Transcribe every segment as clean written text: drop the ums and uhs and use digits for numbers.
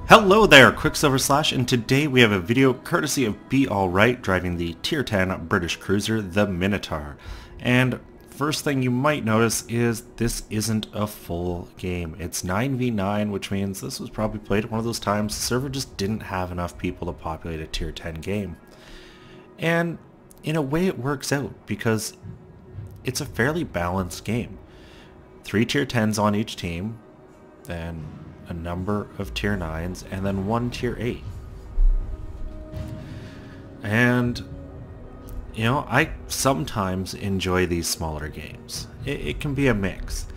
Hello there, Qckslvrslash, and today we have a video courtesy of Be Alright driving the Tier 10 British cruiser, the Minotaur. And first thing you might notice is this isn't a full game. It's 9v9, which means this was probably played at one of those times the server just didn't have enough people to populate a Tier 10 game. And in a way it works out because it's a fairly balanced game. 3 Tier 10s on each team, then a number of Tier 9s, and then 1 Tier 8. And, you know, I sometimes enjoy these smaller games. It can be a mix.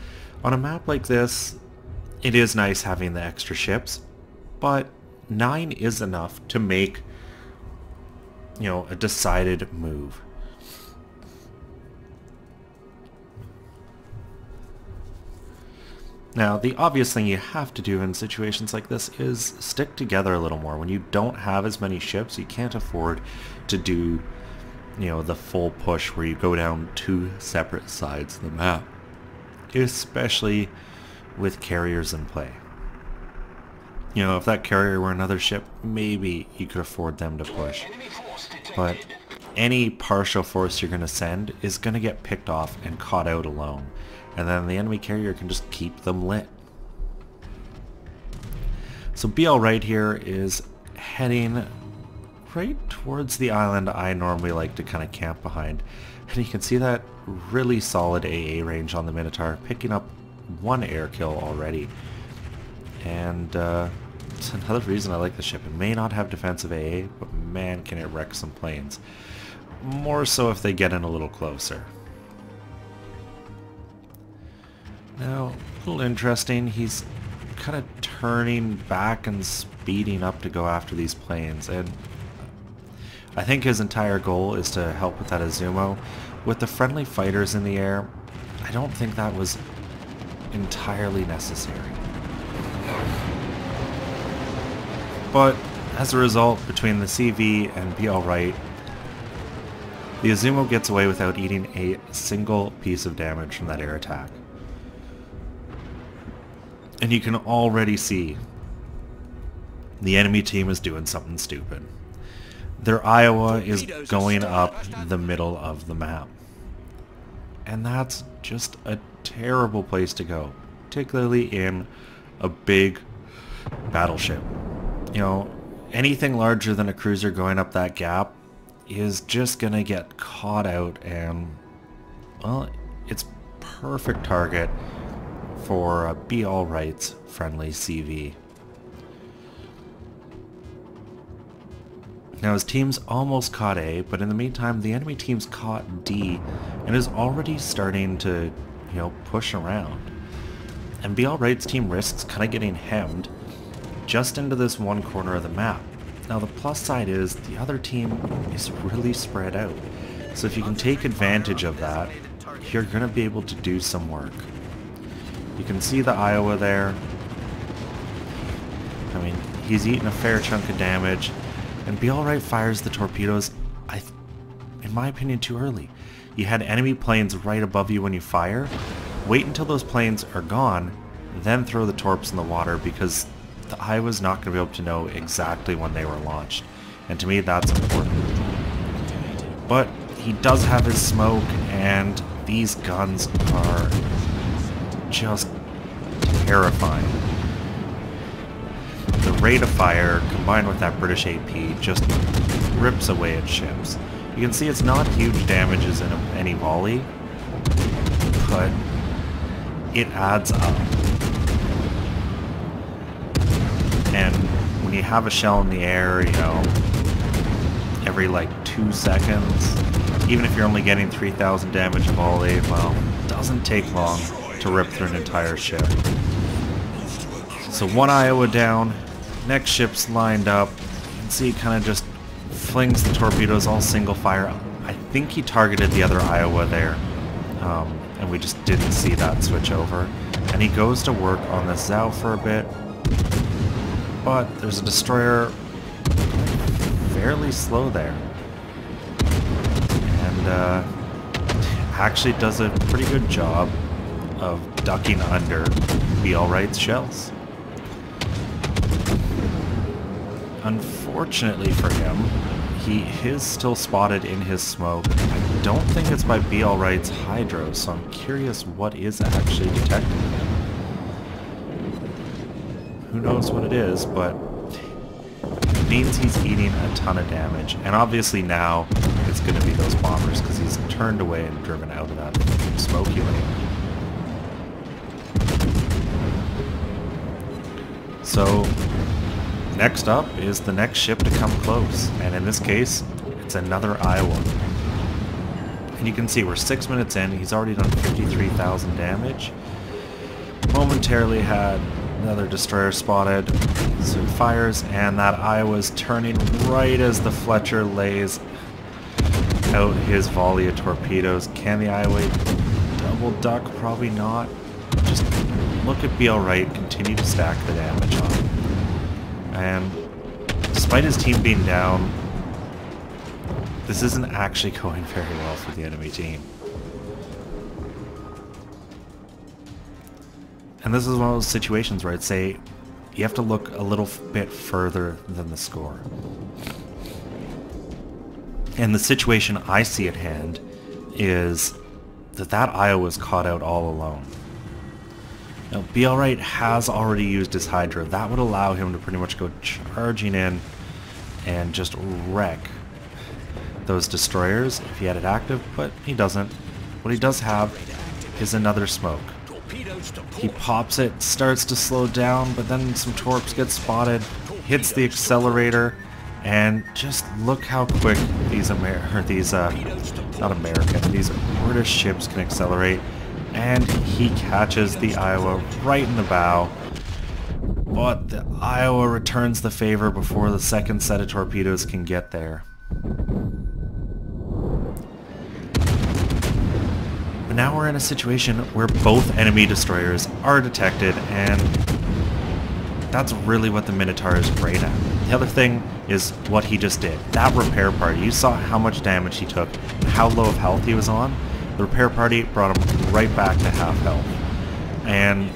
On a map like this, it is nice having the extra ships, but 9 is enough to make, you know, a decided move. Now, the obvious thing you have to do in situations like this is stick together a little more. When you don't have as many ships, you can't afford to do, you know, the full push where you go down 2 separate sides of the map, especially with carriers in play. You know, if that carrier were another ship, maybe you could afford them to push. But any partial force you're going to send is going to get picked off and caught out alone. And then the enemy carrier can just keep them lit. So Be Alright here is heading right towards the island I normally like to kind of camp behind. And you can see that really solid AA range on the Minotaur, picking up 1 air kill already. And it's another reason I like the ship. It may not have defensive AA, but man can it wreck some planes. More so if they get in a little closer. Now, a little interesting, he's kind of turning back and speeding up to go after these planes, and I think his entire goal is to help with that Azumo. With the friendly fighters in the air, I don't think that was entirely necessary. But as a result, between the CV and Be Alright, the Azumo gets away without eating a single piece of damage from that air attack. And you can already see the enemy team is doing something stupid. Their Iowa is going up the middle of the map. And that's just a terrible place to go, particularly in a big battleship. You know, anything larger than a cruiser going up that gap is just gonna get caught out, and, well, it's perfect target for Be Alright's friendly CV. Now his team's almost caught A, but in the meantime the enemy team's caught D and is already starting to, you know, push around. And Be Alright's team risks kind of getting hemmed just into this one corner of the map. Now the plus side is the other team is really spread out. So if you can take advantage of that, you're going to be able to do some work. You can see the Iowa there. I mean, he's eating a fair chunk of damage. And Be Alright fires the torpedoes, in my opinion, too early. You had enemy planes right above you when you fire. Wait until those planes are gone, then throw the torps in the water, because the Iowa's not going to be able to know exactly when they were launched. And to me, that's important. But he does have his smoke, and these guns are just terrifying. The rate of fire combined with that British AP just rips away at ships. You can see it's not huge damages in any volley, but it adds up. And when you have a shell in the air, you know, every like 2 seconds, even if you're only getting 3,000 damage a volley, well, it doesn't take long to rip through an entire ship. So 1 Iowa down, next ship's lined up. You can see he kind of just flings the torpedoes all single fire. I think he targeted the other Iowa there, and we just didn't see that switch over. And he goes to work on the Zhao for a bit, but there's a destroyer fairly slow there. And actually does a pretty good job of ducking under Be Alright's shells. Unfortunately for him, he is still spotted in his smoke. I don't think it's by Be Alright's Hydro, so I'm curious what is actually detecting him. Who knows what it is, but it means he's eating a ton of damage. And obviously now it's going to be those bombers because he's turned away and driven out of that smoky lane. So next up is the next ship to come close, and in this case, it's another Iowa. And you can see we're 6 minutes in, he's already done 53,000 damage. Momentarily had another destroyer spotted, so he fires, and that Iowa's turning right as the Fletcher lays out his volley of torpedoes. Can the Iowa double duck? Probably not. Just look at Be Alright continue to stack the damage on him. And despite his team being down, this isn't actually going very well for the enemy team. And this is one of those situations where I'd say you have to look a little bit further than the score. And the situation I see at hand is that Iowa's caught out all alone. Now, Be Alright has already used his Hydra. That would allow him to pretty much go charging in and just wreck those destroyers if he had it active, but he doesn't. What he does have is another smoke. He pops it, starts to slow down, but then some torps get spotted, hits the accelerator, and just look how quick these these British ships can accelerate. And he catches the Iowa right in the bow, but the Iowa returns the favor before the second set of torpedoes can get there. But now we're in a situation where both enemy destroyers are detected, and that's really what the Minotaur is great at. The other thing is what he just did. That repair party, you saw how much damage he took, how low of health he was on. The repair party brought him right back to half health. And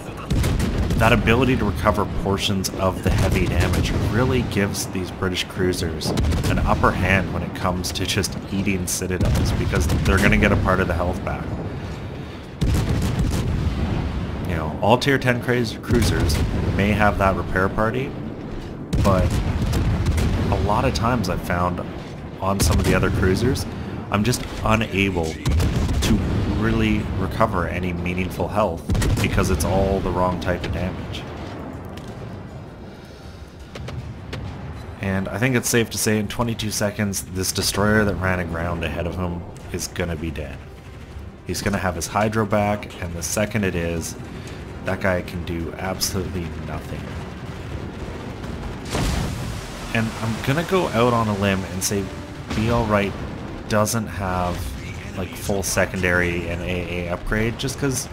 that ability to recover portions of the heavy damage really gives these British cruisers an upper hand when it comes to just eating citadels, because they're going to get a part of the health back. You know, all tier 10 cruisers may have that repair party, but a lot of times I've found on some of the other cruisers, I'm just unable to really recover any meaningful health because it's all the wrong type of damage. And I think it's safe to say in 22 seconds, this destroyer that ran aground ahead of him is gonna be dead. He's gonna have his Hydro back, and the second it is, that guy can do absolutely nothing. And I'm gonna go out on a limb and say Be Alright doesn't have like full secondary and AA upgrade, just because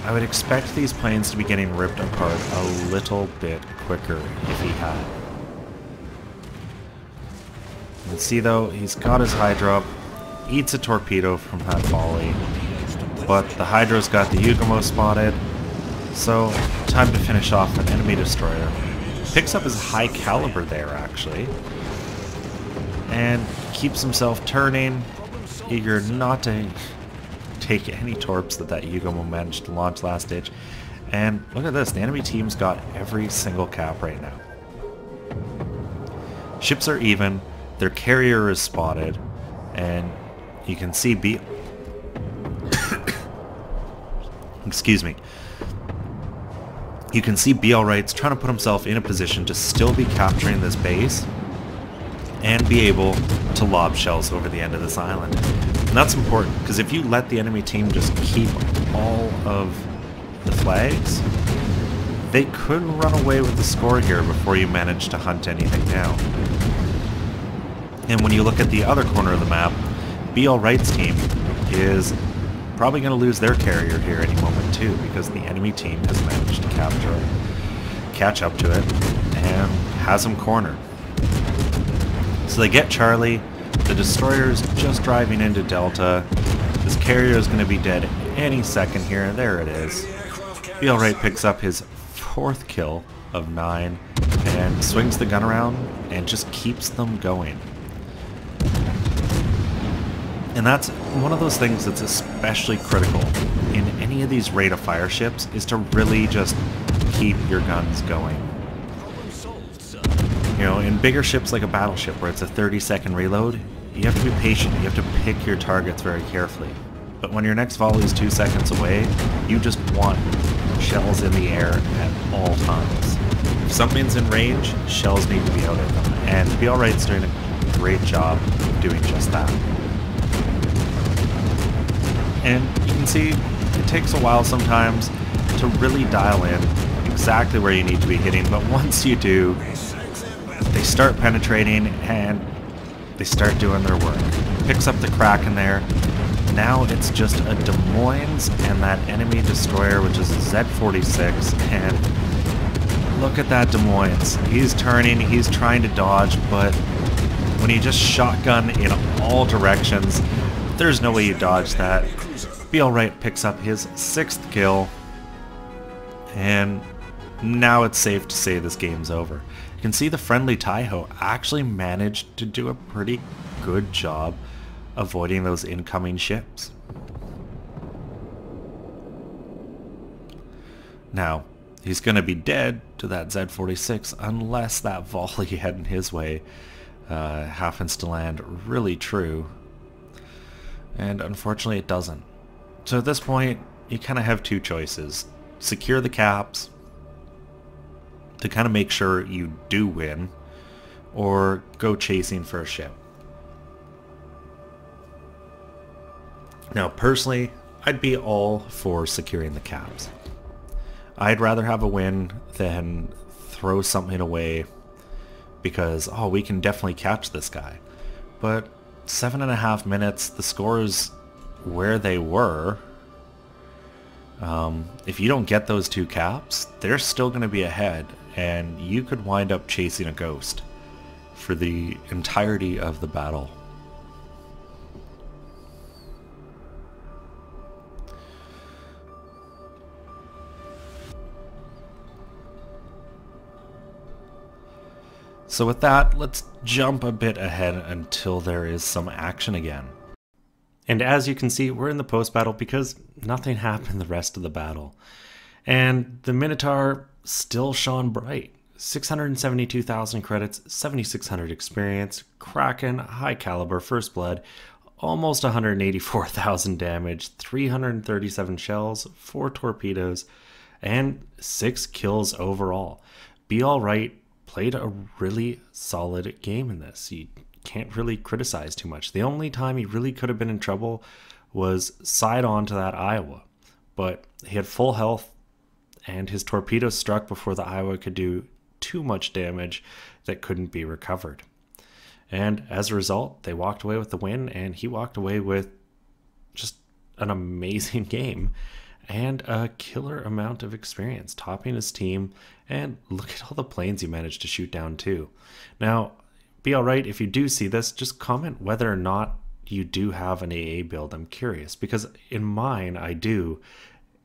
I would expect these planes to be getting ripped apart a little bit quicker if he had. You can see though, he's got his Hydra up, eats a torpedo from that volley, but the Hydro's got the Yugumo spotted, so time to finish off an enemy destroyer. Picks up his high caliber there actually, and keeps himself turning, eager not to take any torps that Yugumo managed to launch last ditch. And look at this, the enemy team's got every single cap right now. Ships are even, their carrier is spotted, and you can see excuse me. You can see Be Alright's trying to put himself in a position to still be capturing this base and be able to lob shells over the end of this island. And that's important, because if you let the enemy team just keep all of the flags, they could run away with the score here before you manage to hunt anything down. And when you look at the other corner of the map, Be Alright's team is probably going to lose their carrier here any moment too, because the enemy team has managed to catch up to it and has them cornered. So they get Charlie, the destroyer's just driving into Delta, this carrier is going to be dead any second here, and there it is. Be Alright picks up his 4th kill of 9 and swings the gun around and just keeps them going. And that's one of those things that's especially critical in any of these rate of fire ships, is to really just keep your guns going. You know, in bigger ships like a battleship where it's a 30-second reload, you have to be patient, you have to pick your targets very carefully. But when your next volley is 2 seconds away, you just want shells in the air at all times. If something's in range, shells need to be out of them, and Be Alright's doing a great job of doing just that. And you can see it takes a while sometimes to really dial in exactly where you need to be hitting, but once you do, they start penetrating and they start doing their work. Picks up the crack in there. Now it's just a Des Moines and that enemy destroyer, which is a Z-46, and look at that Des Moines. He's turning, he's trying to dodge, but when you just shotgun in all directions, there's no way you dodge that. Be Alright picks up his 6th kill, and now it's safe to say this game's over. You can see the friendly Taiho actually managed to do a pretty good job avoiding those incoming ships. Now, he's going to be dead to that Z-46 unless that volley heading his way happens to land really true. And unfortunately it doesn't. So at this point, you kind of have two choices. Secure the caps to kind of make sure you do win, or go chasing for a ship. Now personally, I'd be all for securing the caps. I'd rather have a win than throw something away because, oh, we can definitely catch this guy. But 7.5 minutes, the scores where they were, if you don't get those 2 caps, they're still going to be ahead, and you could wind up chasing a ghost for the entirety of the battle. So with that, let's jump a bit ahead until there is some action again. And as you can see, we're in the post-battle because nothing happened the rest of the battle. And the Minotaur still shone bright. 672,000 credits, 7,600 experience, Kraken, high caliber, first blood, almost 184,000 damage, 337 shells, 4 torpedoes, and 6 kills overall. Be Alright played a really solid game in this. You can't really criticize too much. The only time he really could have been in trouble was side on to that Iowa, but he had full health and his torpedo struck before the Iowa could do too much damage that couldn't be recovered. And as a result, they walked away with the win, and he walked away with just an amazing game and a killer amount of experience, topping his team. And look at all the planes he managed to shoot down too. Now, Be Alright, if you do see this, just comment whether or not you do have an AA build. I'm curious, because in mine I do,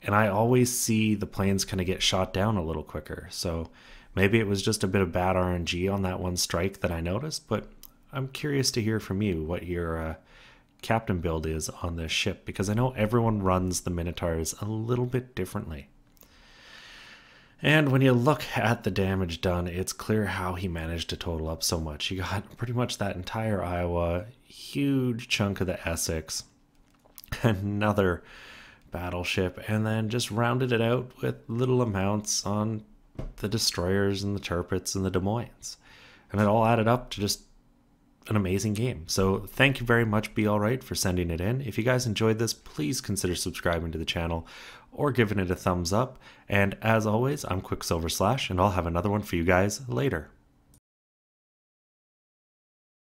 and I always see the planes kind of get shot down a little quicker. So maybe it was just a bit of bad RNG on that one strike that I noticed, but I'm curious to hear from you what your captain build is on this ship, because I know everyone runs the Minotaurs a little bit differently. And when you look at the damage done, it's clear how he managed to total up so much. You got pretty much that entire Iowa, huge chunk of the Essex, another battleship, and then just rounded it out with little amounts on the destroyers and the turrets and the Des Moines. And it all added up to just an amazing game. So thank you very much, Be Alright, for sending it in. If you guys enjoyed this, please consider subscribing to the channel or giving it a thumbs up. And as always, I'm Qckslvrslash, and I'll have another one for you guys later.